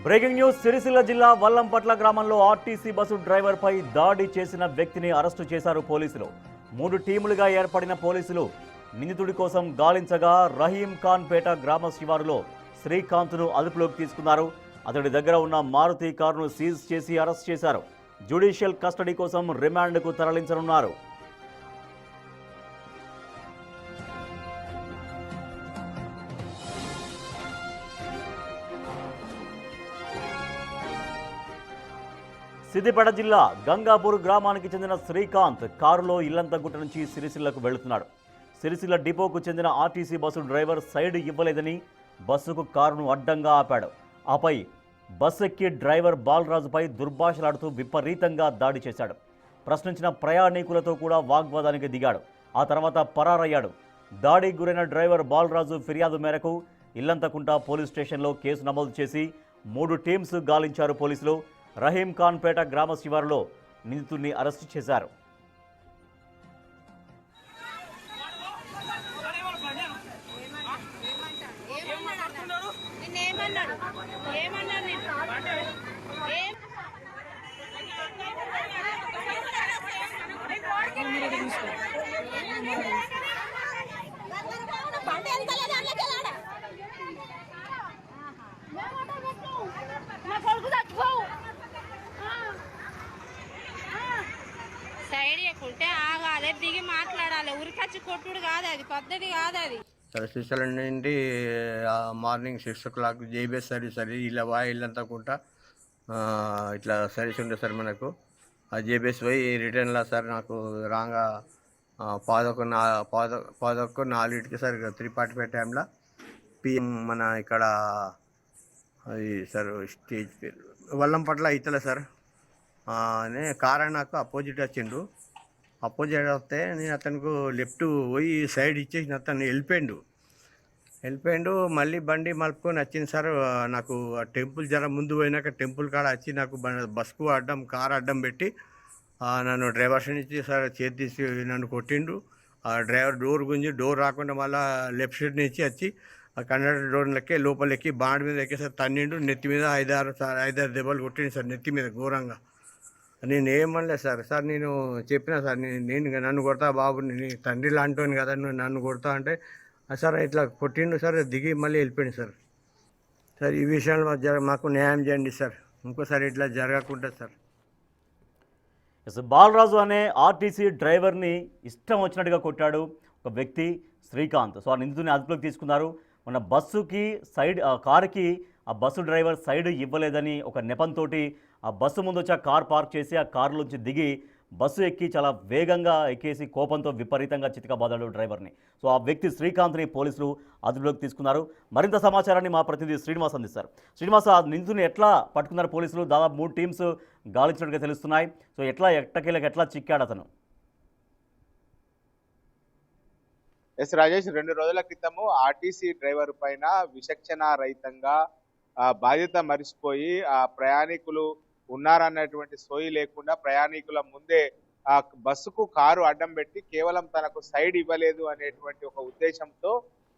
Breaking news Sircilla జిల్లా వల్లంపట్ల గ్రామంలో RTC bus driver పై దాడి చేసిన వ్యక్తిని అరెస్టు చేశారు పోలీసులు. 3 టీములుగా ఏర్పడిన పోలీసులు నిందితుడి కోసం గాలించగా రహీం ఖాన్ పేట గ్రామ శివారులో శ్రీకాంత్ను అదుపులోకి తీసుకున్నారు. అతడి దగ్గర ఉన్న మారుతి కారును సీజ్ చేసి అరెస్ట్ చేశారు. జ్యుడిషియల్ కస్టడీ కోసం రిమాండ్కు తరలించనున్నారు. సిద్దిపేట జిల్లా గంగాపూర్ గ్రామానికి చెందిన శ్రీకాంత్ కారులో ఇల్లంతగుట్ట నుంచి సిరిసిల్లకు వెళుతున్నాడు. సిరిసిల్ల డిపోకు చెందిన ఆర్టీసీ బస్సు డ్రైవర్ సైడ్ ఇవ్వలేదని బస్సుకు కారును అడ్డంగా ఆపాడు. ఆపై బస్సు ఎక్కి డ్రైవర్ బాలరాజుపై దుర్భాషలాడుతూ విపరీతంగా దాడి చేశాడు. ప్రశ్నించిన ప్రయాణికులతో కూడా వాగ్వాదానికి దిగాడు. ఆ తర్వాత పరారయ్యాడు. దాడికి గురైన డ్రైవర్ బాలరాజు ఫిర్యాదు మేరకు ఇల్లంతకుంట పోలీస్ స్టేషన్లో కేసు నమోదు చేసి 3 టీమ్స్ గాలించారు పోలీసులు. రహీం ఖాన్ పేట గ్రామ శివారులో నిందితుడిని అరెస్టు చేశారు. సైడ్ ఎక్కుంటే ఆగాలి, దిగి మాట్లాడాలి. ఉరికచ్చి కొట్టుడు కాదు, అది పద్ధతి కాదు. అది శ్రీశైలం నుండి మార్నింగ్ 6 o'clock జేబీఎస్ సర్వీస్ అది ఇలా ఇల్లంతకుంటా ఇట్లా సర్వీస్ ఉండే సార్ మనకు. ఆ జేబీఎస్ పోయి రిటర్న్లో సార్ నాకు రాగా 11:04 సార్ 3:45 టైంలో పిఎం మన ఇక్కడ అది సార్ స్టేజ్ పేరు వల్లంపట్ల అవుతలే సార్. కారు నాకు అపోజిట్ వచ్చిండు. అపోజిట్ వస్తే నేను అతనికి లెఫ్ట్ పోయి సైడ్ ఇచ్చేసి అతను వెళ్ళిపోయిండు. మళ్ళీ బండి మలుపుకొని వచ్చింది సార్. నాకు ఆ టెంపుల్ జర ముందు పోయినాక టెంపుల్ కాడ వచ్చి నాకు బస్కు కారు అడ్డం పెట్టి నన్ను డ్రైవర్ నుంచి సార్ చేతి తీసి నన్ను కొట్టిండు. ఆ డ్రైవర్ డోర్ గుంజి డోర్ రాకుండా మళ్ళీ లెఫ్ట్ సైడ్ నుంచి వచ్చి ఆ కండక్టర్ డోర్ లెక్కి లోపలికి బాండ్ మీద ఎక్కేసారి తన్నిండు. నెత్తి మీద 5-6 దెబ్బలు కొట్టిండు సార్, నెత్తి మీద ఘోరంగా. నేను ఏమనలేదు సార్ నేను చెప్పిన సార్ నేను నన్ను కొడతా బాబు, నేను తండ్రి లాంటివాని కదా, నువ్వు నన్ను కొడతా అంటే సార్ ఇట్లా కొట్టిండు సార్. దిగి మళ్ళీ వెళ్ళిపోయింది సార్. ఈ విషయంలో మాకు న్యాయం చేయండి సార్, ఇంకోసారి ఇట్లా జరగకుండా సార్. బాలరాజు అనే ఆర్టీసీ డ్రైవర్ని ఇష్టం వచ్చినట్టుగా కొట్టాడు ఒక వ్యక్తి శ్రీకాంత్. సో ఆ నిందితుడిని అదుపులోకి తీసుకున్నారు. మన బస్సుకి సైడ్ కారుకి ఆ బస్సు డ్రైవర్ సైడ్ ఇవ్వలేదని ఒక నెపంతో ఆ బస్సు ముందు వచ్చి ఆ కార్ పార్క్ చేసి ఆ కారులోంచి దిగి బస్సు ఎక్కి చాలా వేగంగా ఎక్కేసి కోపంతో విపరీతంగా చితకబాదాడు డ్రైవర్ని. సో ఆ వ్యక్తి శ్రీకాంత్ని పోలీసులు అదుపులోకి తీసుకున్నారు. మరింత సమాచారాన్ని మా ప్రతినిధి శ్రీనివాస్ అందిస్తారు. శ్రీనివాస్, ఆ నిందితుని ఎట్లా పట్టుకున్నారు పోలీసులు? దాదాపు 3 టీమ్స్ గాలించినట్టుగా తెలుస్తున్నాయి. సో ఎట్టకేలకు ఎట్లా చిక్కాడు అతను? ఎస్ రాజేష్, 2 రోజుల క్రితము ఆర్టీసీ డ్రైవర్ పైన విచక్షణ రహితంగా బాధ్యత మరిచిపోయి ఆ ప్రయాణికులు ఉన్నారన్నటువంటి సోయి లేకుండా ప్రయాణికుల ముందే ఆ బస్సుకు కారు అడ్డం పెట్టి కేవలం తనకు సైడ్ ఇవ్వలేదు అనేటువంటి ఒక ఉద్దేశంతో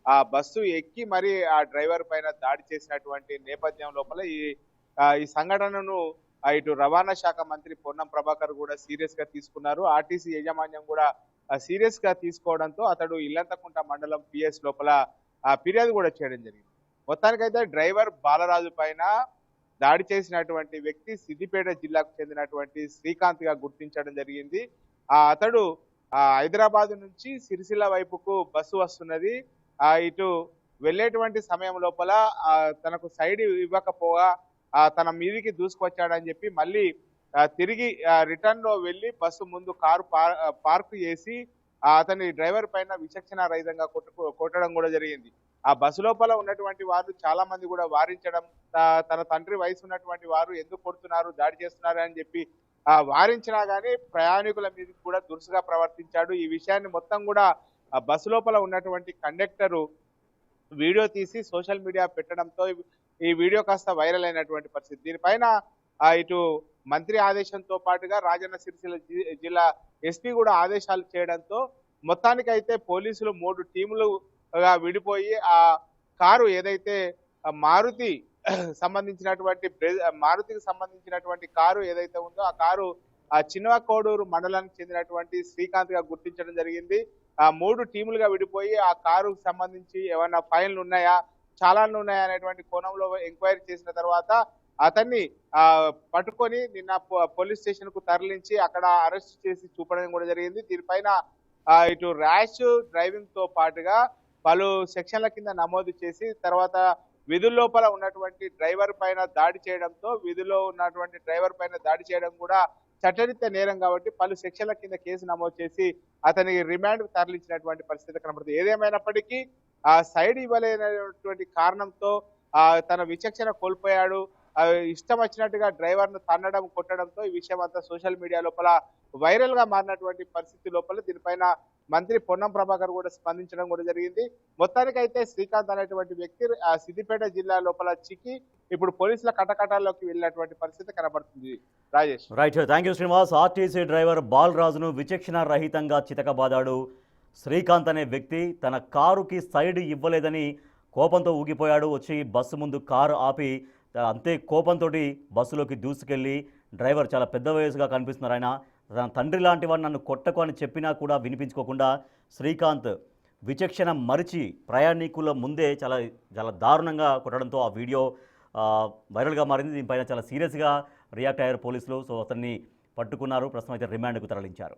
ఆ బస్సు ఎక్కి మరి ఆ డ్రైవర్ పైన దాడి చేసినటువంటి నేపథ్యం లోపల ఈ సంఘటనను ఇటు రవాణా శాఖ మంత్రి పొన్నం ప్రభాకర్ కూడా సీరియస్ గా తీసుకున్నారు. ఆర్టీసీ యాజమాన్యం కూడా సీరియస్ గా తీసుకోవడంతో అతడు ఇల్లంతకుంట మండలం పిఎస్ లోపల ఫిర్యాదు కూడా చేయడం జరిగింది. మొత్తానికైతే డ్రైవర్ బాలరాజు పైన దాడి చేసినటువంటి వ్యక్తి సిద్దిపేట జిల్లాకు చెందినటువంటి శ్రీకాంత్ గా గుర్తించడం జరిగింది. అతడు హైదరాబాద్ నుంచి సిరిసిల్ల వైపుకు బస్సు వస్తున్నది. ఇటు వెళ్ళేటువంటి సమయం లోపల తనకు సైడ్ ఇవ్వకపోగా తన మీదికి దూసుకొచ్చాడని చెప్పి మళ్ళీ తిరిగి రిటర్న్ లో వెళ్ళి బస్సు ముందు కారు పార్క్ చేసి అతని డ్రైవర్ పైన విచక్షణ రహితంగా కొట్టడం కూడా జరిగింది. ఆ బస్సు లోపల ఉన్నటువంటి వారు చాలా మంది కూడా వారించడం, తన తండ్రి వయసు ఉన్నటువంటి వారు ఎందుకు కొడుతున్నారు, దాడి చేస్తున్నారు అని చెప్పి వారించినా గానీ ప్రయాణికుల మీద కూడా దురుసుగా ప్రవర్తించాడు. ఈ విషయాన్ని మొత్తం కూడా బస్సు లోపల ఉన్నటువంటి కండక్టరు వీడియో తీసి సోషల్ మీడియా పెట్టడంతో ఈ వీడియో కాస్త వైరల్ అయినటువంటి పరిస్థితి. దీనిపైన ఇటు మంత్రి ఆదేశంతో పాటుగా రాజన్న సిరిసిల్ల జిల్లా ఎస్పీ కూడా ఆదేశాలు చేయడంతో మొత్తానికైతే పోలీసులు 3 టీములుగా విడిపోయి ఆ కారు ఏదైతే మారుతి సంబంధించినటువంటి మారుతికి సంబంధించినటువంటి కారు ఏదైతే ఉందో ఆ కారు ఆ చిన్న కోడూరు మండలానికి చెందినటువంటి శ్రీకాంత్ గా గుర్తించడం జరిగింది. 3 టీములుగా విడిపోయి ఆ కారుకు సంబంధించి ఏమైనా ఫైన్లు ఉన్నాయా, చాలాన్లు ఉన్నాయా అనేటువంటి కోణంలో ఎంక్వైరీ చేసిన తర్వాత అతన్ని పట్టుకొని నిన్న పోలీస్ స్టేషన్ కు తరలించి అక్కడ అరెస్ట్ చేసి చూపడం కూడా జరిగింది. దీనిపైన ఇటు ర్యాష్ డ్రైవింగ్ తో పాటుగా పలు సెక్షన్ల కింద నమోదు చేసి తర్వాత విధుల్లోపల ఉన్నటువంటి డ్రైవర్ పైన దాడి చేయడంతో విధుల్లో ఉన్నటువంటి డ్రైవర్ పైన దాడి చేయడం కూడా చట్టరీత్యా నేరం కాబట్టి పలు సెక్షన్ల కింద కేసు నమోదు చేసి అతనికి రిమాండ్ తరలించినటువంటి పరిస్థితి కనబడుతుంది. ఏదేమైనప్పటికీ సైడ్ ఇవ్వలేనటువంటి కారణంతో తన విచక్షణ కోల్పోయాడు. ఇష్టం వచ్చినట్టుగా డ్రైవర్ ను తన్నడం కొట్టడంతో ఈ విషయం అంతా సోషల్ మీడియా లోపల వైరల్ గా మారినటువంటి పరిస్థితి లోపల దీనిపైన మంత్రి పొన్నం ప్రభాకర్ కూడా స్పందించడం కూడా జరిగింది. మొత్తానికైతే శ్రీకాంత్ అనేటువంటి వ్యక్తి సిద్దిపేట జిల్లా లోపల చిక్కి ఇప్పుడు పోలీసుల కటకటాల్లోకి వెళ్ళినటువంటి పరిస్థితి కనబడుతుంది. Rajesh. Right, thank you Srinivas. RTC driver బాలరాజును విచక్షణ రహితంగా చితకబాదాడు శ్రీకాంత్ అనే వ్యక్తి. తన కారుకి సైడ్ ఇవ్వలేదని కోపంతో ఊగిపోయాడు. వచ్చి బస్సు ముందు కారు ఆపి అంతే కోపంతో బస్సులోకి దూసుకెళ్ళి డ్రైవర్ చాలా పెద్ద వయసుగా కనిపిస్తున్నారు ఆయన, తన తండ్రి లాంటి వాడు నన్ను కొట్టకు అని చెప్పినా కూడా వినిపించుకోకుండా శ్రీకాంత్ విచక్షణ మరిచి ప్రయాణికుల ముందే చాలా చాలా దారుణంగా కొట్టడంతో ఆ వీడియో వైరల్గా మారింది. దీనిపైన చాలా సీరియస్గా రియాక్ట్ అయ్యారు పోలీసులు. సో అతన్ని పట్టుకున్నారు. ప్రస్తుతం అయితే రిమాండ్కు తరలించారు.